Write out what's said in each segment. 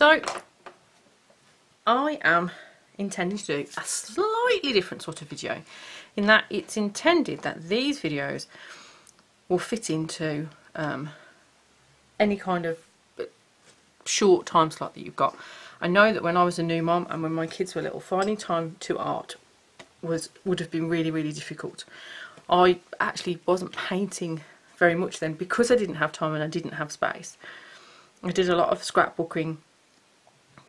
So I am intending to do a slightly different sort of video, in that it's intended that these videos will fit into any kind of short time slot that you've got. I know that when I was a new mom and when my kids were little, finding time to art would have been really, really difficult. I actually wasn't painting very much then because I didn't have time and I didn't have space. I did a lot of scrapbooking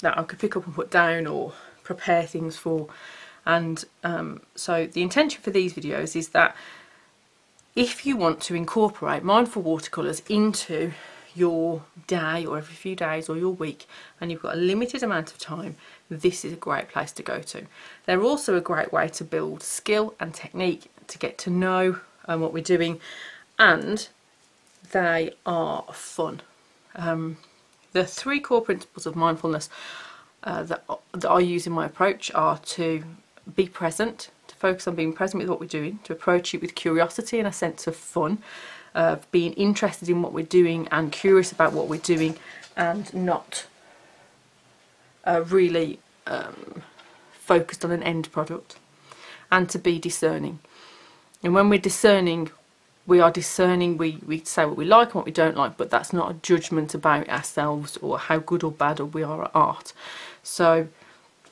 that I could pick up and put down or prepare things for, and so the intention for these videos is that if you want to incorporate mindful watercolours into your day or every few days or your week and you've got a limited amount of time, this is a great place to go to. They're also a great way to build skill and technique, to get to know what we're doing, and they are fun. The three core principles of mindfulness that I use in my approach are to be present, to focus on being present with what we're doing, to approach it with curiosity and a sense of fun, being interested in what we're doing and curious about what we're doing, and not really focused on an end product, and to be discerning. And when we're discerning, we are discerning, we say what we like and what we don't like, but that's not a judgment about ourselves or how good or bad we are at art. So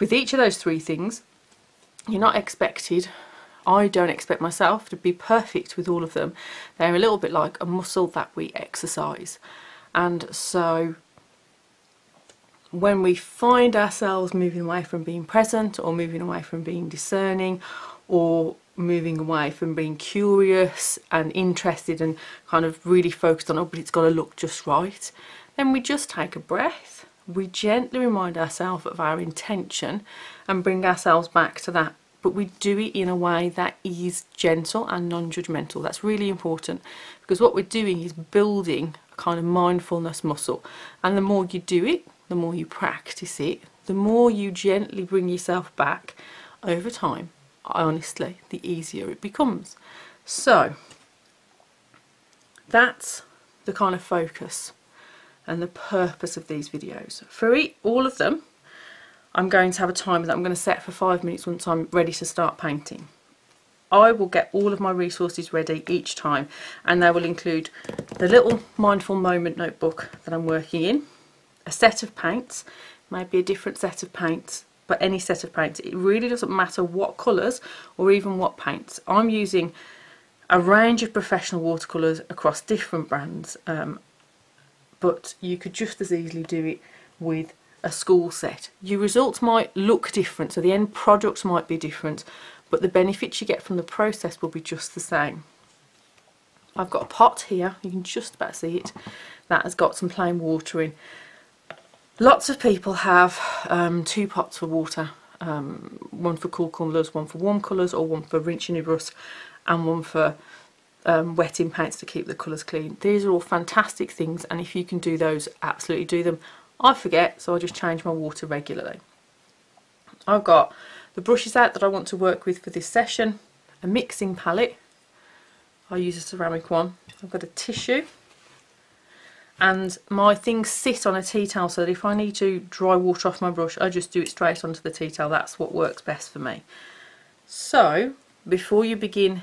with each of those three things, you're not expected, I don't expect myself to be perfect with all of them. They're a little bit like a muscle that we exercise. And so when we find ourselves moving away from being present, or moving away from being discerning, or moving away from being curious and interested and kind of really focused on, oh, but it's got to look just right, then we just take a breath. We gently remind ourselves of our intention and bring ourselves back to that, but we do it in a way that is gentle and non-judgmental. That's really important, because what we're doing is building a kind of mindfulness muscle, and the more you do it, the more you practice it, the more you gently bring yourself back over time, honestly, the easier it becomes. So that's the kind of focus and the purpose of these videos. For all of them, I'm going to have a timer that I'm going to set for 5 minutes once I'm ready to start painting. I will get all of my resources ready each time, and they will include the little mindful moment notebook that I'm working in, a set of paints, maybe a different set of paints, but any set of paints. It really doesn't matter what colours or even what paints. I'm using a range of professional watercolours across different brands, but you could just as easily do it with a school set. Your results might look different, so the end product might be different, but the benefits you get from the process will be just the same. I've got a pot here, you can just about see it, that has got some plain water in. Lots of people have 2 pots for water, one for cool colours, one for warm colours, or one for rinsing your brush and one for wetting paints to keep the colours clean. These are all fantastic things, and if you can do those, absolutely do them. I forget, so I just change my water regularly. I've got the brushes out that I want to work with for this session, a mixing palette, I use a ceramic one, I've got a tissue, and my things sit on a tea towel, so that if I need to dry water off my brush, I just do it straight onto the tea towel. That's what works best for me. So before you begin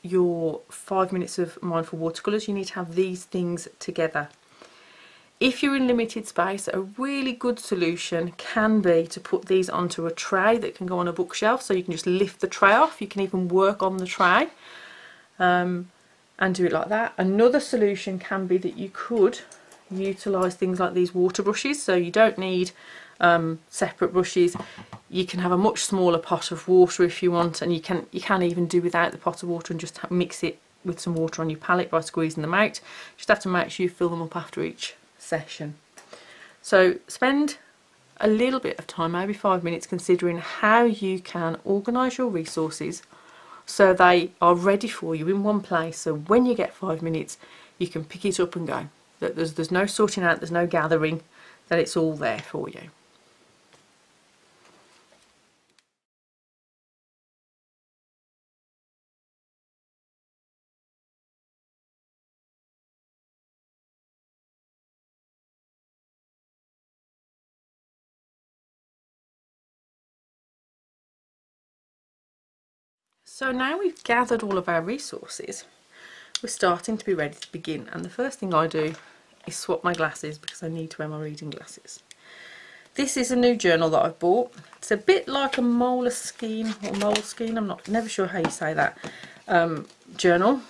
your 5 minutes of mindful watercolours, you need to have these things together. If you're in limited space, a really good solution can be to put these onto a tray that can go on a bookshelf, so you can just lift the tray off. You can even work on the tray and do it like that. Another solution can be that you could utilise things like these water brushes, so you don't need separate brushes. You can have a much smaller pot of water if you want, and you can even do without the pot of water and just mix it with some water on your palette by squeezing them out. Just have to make sure you fill them up after each session. So spend a little bit of time, maybe 5 minutes, considering how you can organise your resources so they are ready for you in one place, so when you get 5 minutes you can pick it up and go. That there's no sorting out, there's no gathering, that it's all there for you. So now we've gathered all of our resources, we're starting to be ready to begin, and the first thing I do is swap my glasses because I need to wear my reading glasses. This is a new journal that I've bought. It's a bit like a Moleskine or Moleskine, I'm never sure how you say that, journal.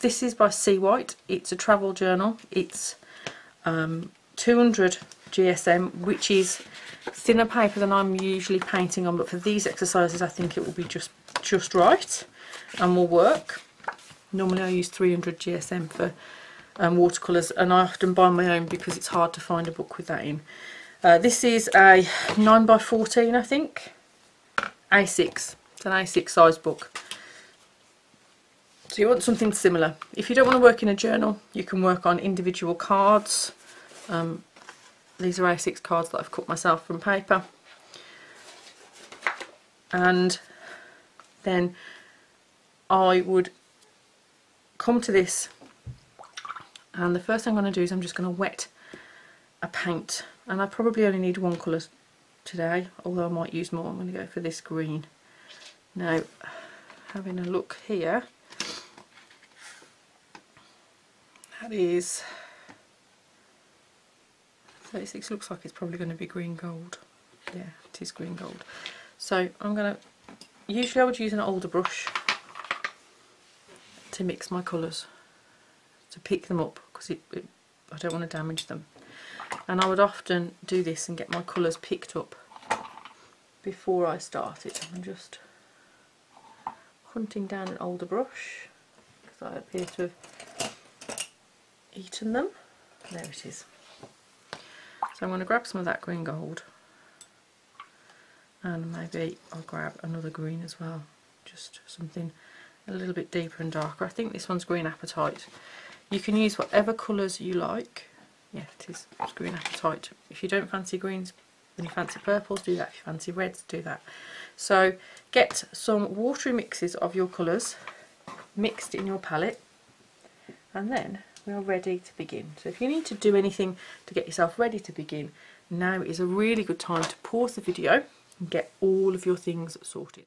This is by Sea White. It's a travel journal. It's 200 GSM, which is thinner paper than I'm usually painting on, but for these exercises I think it will be just right and will work. Normally I use 300 GSM for watercolours, and I often buy my own because it's hard to find a book with that in. This is a 9x14, I think, A6. It's an A6 size book. So you want something similar. If you don't want to work in a journal, you can work on individual cards. These are A6 cards that I've cut myself from paper. And then I would come to this, and the first thing I'm going to do is I'm just going to wet a paint, and I probably only need one colour today, although I might use more. I'm going to go for this green. Now, having a look here, that is 36, looks like it's probably going to be green gold. Yeah, it is green gold. So I'm going to, usually I would use an older brush to mix my colours, to pick them up, because I don't want to damage them. And I would often do this and get my colours picked up before I start it. I'm just hunting down an older brush because I appear to have eaten them. There it is. So I'm going to grab some of that green gold, and maybe I'll grab another green as well, just something a little bit deeper and darker. I think this one's green apatite. You can use whatever colours you like. Yeah, it is. It's green apatite. If you don't fancy greens, then you fancy purples, do that. If you fancy reds, do that. So get some watery mixes of your colours mixed in your palette, and then we are ready to begin. So if you need to do anything to get yourself ready to begin, now is a really good time to pause the video and get all of your things sorted.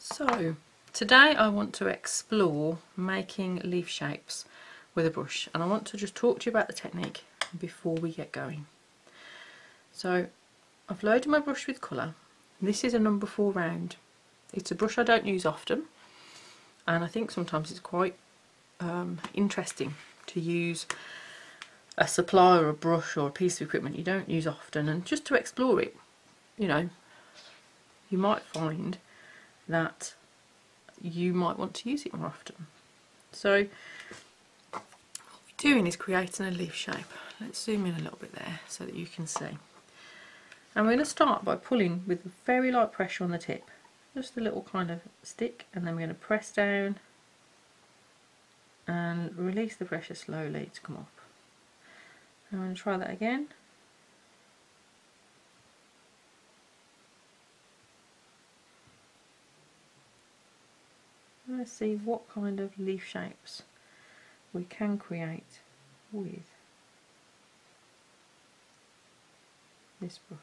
So today I want to explore making leaf shapes with a brush, and I want to just talk to you about the technique before we get going. So I've loaded my brush with colour. This is a number 4 round. It's a brush I don't use often, and I think sometimes it's quite interesting to use a supply or a brush or a piece of equipment you don't use often, and just to explore it. You know, you might find that you might want to use it more often. So what we're doing is creating a leaf shape. Let's zoom in a little bit there so that you can see. And we're going to start by pulling with very light pressure on the tip, just a little kind of stick, and then we're going to press down and release the pressure slowly to come up. I'm going to try that again. Let's see what kind of leaf shapes we can create with this brush.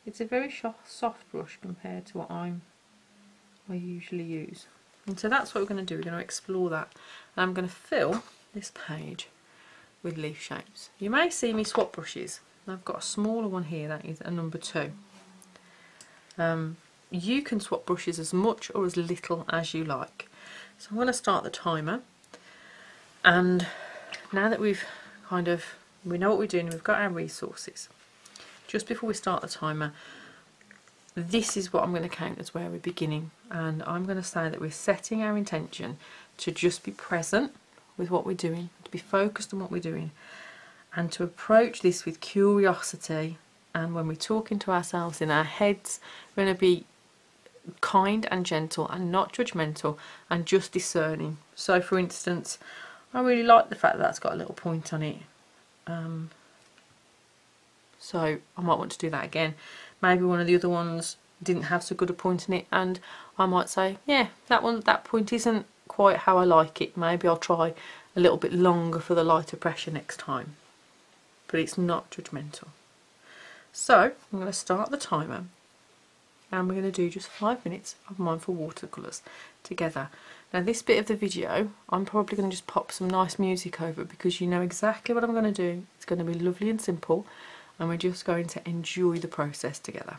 It's a very soft brush compared to what I usually use. And so that's what we're going to do. We're going to explore that. And I'm going to fill this page with leaf shapes. You may see me swap brushes. I've got a smaller one here, that is a number 2. You can swap brushes as much or as little as you like. So I'm going to start the timer, and now that we know what we're doing, we've got our resources. Just before we start the timer, this is what I'm going to count as where we're beginning, and I'm going to say that we're setting our intention to just be present with what we're doing, to be focused on what we're doing, and to approach this with curiosity. And when we're talking to ourselves in our heads, we're going to be kind and gentle and not judgmental and just discerning. So for instance, I really like the fact that that's got a little point on it, so I might want to do that again. Maybe one of the other ones didn't have so good a point in it, and I might say, yeah, that point isn't quite how I like it. Maybe I'll try a little bit longer for the lighter pressure next time. But it's not judgmental. So I'm going to start the timer, and we're going to do just 5 minutes of mindful watercolours together. Now this bit of the video, I'm probably going to just pop some nice music over, because you know exactly what I'm going to do. It's going to be lovely and simple, and we're just going to enjoy the process together.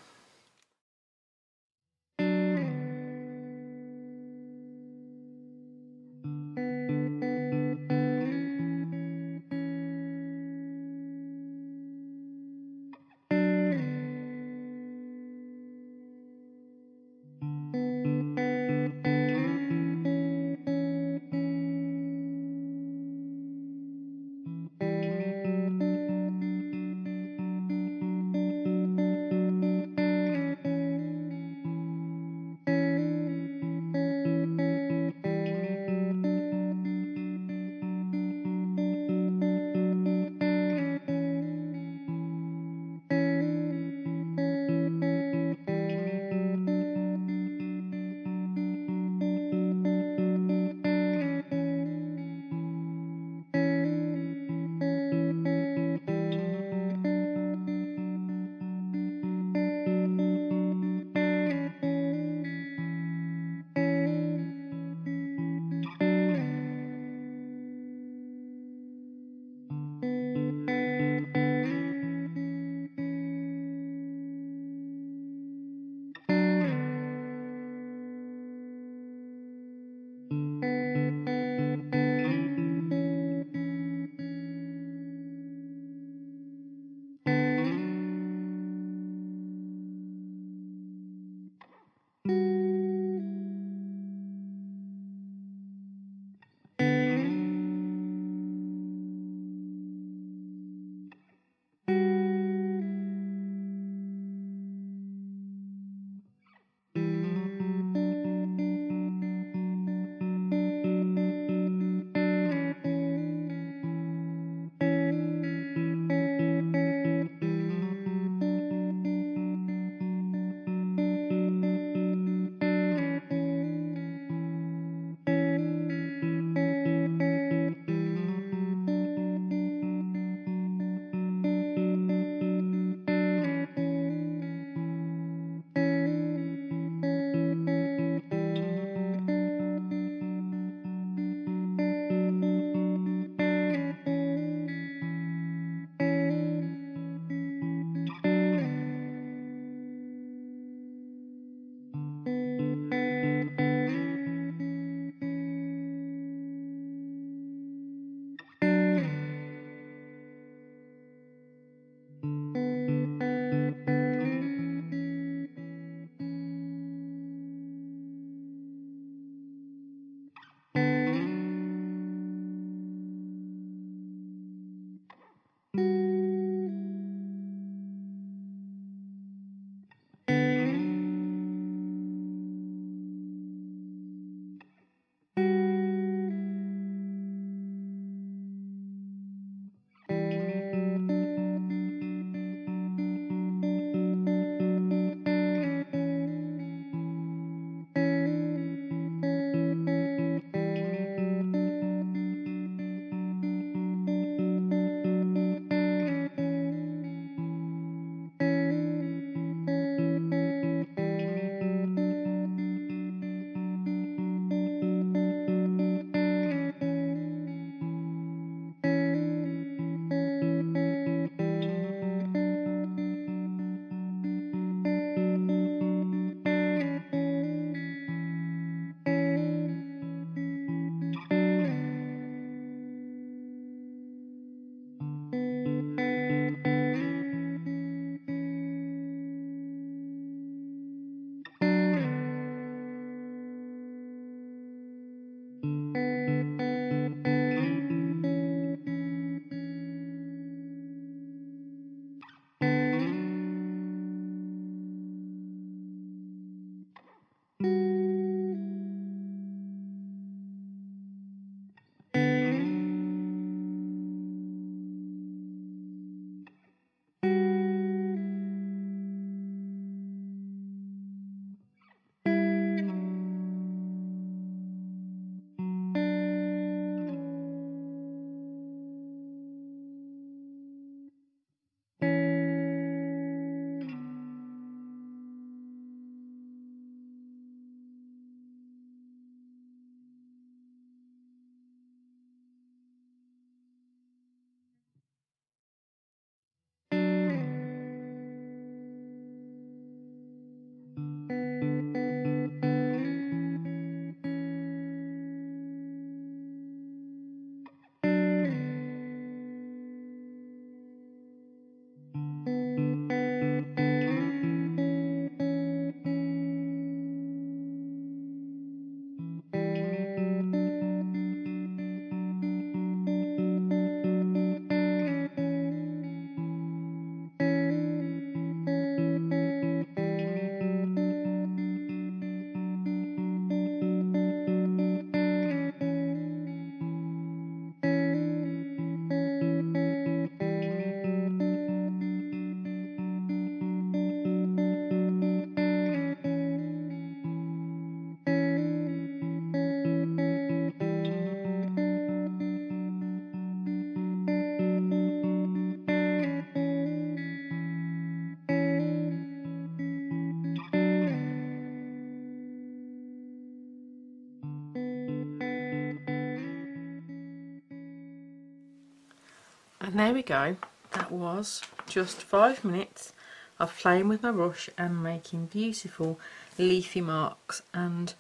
And there we go. That was just 5 minutes of playing with my brush and making beautiful leafy marks. And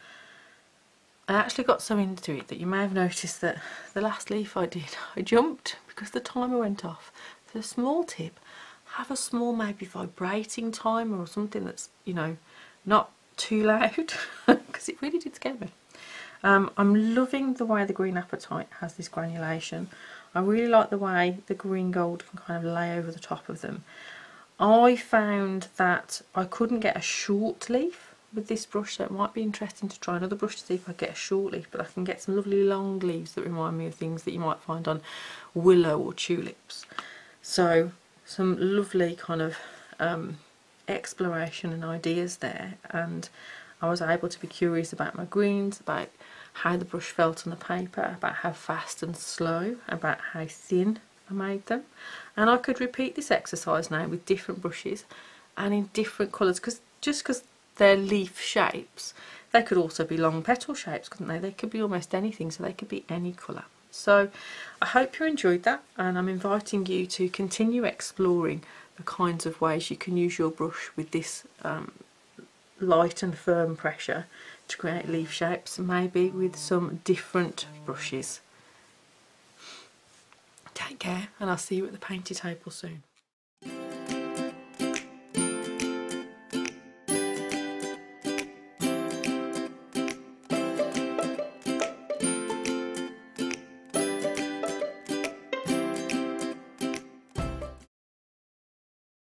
I actually got so into it that you may have noticed that the last leaf I did, I jumped because the timer went off. So a small tip, have a small maybe vibrating timer or something that's, you know, not too loud because it really did scare me. I'm loving the way the green apatite has this granulation. I really like the way the green gold can kind of lay over the top of them. I found that I couldn't get a short leaf with this brush, so it might be interesting to try another brush to see if I get a short leaf, but I can get some lovely long leaves that remind me of things that you might find on willow or tulips. So some lovely kind of exploration and ideas there, and I was able to be curious about my greens, about how the brush felt on the paper, about how fast and slow, about how thin I made them. And I could repeat this exercise now with different brushes and in different colours, because just because they're leaf shapes, they could also be long petal shapes, couldn't they? They could be almost anything, so they could be any colour. So I hope you enjoyed that, and I'm inviting you to continue exploring the kinds of ways you can use your brush with this light and firm pressure to create leaf shapes, maybe with some different brushes. Take care, and I'll see you at the painting table soon.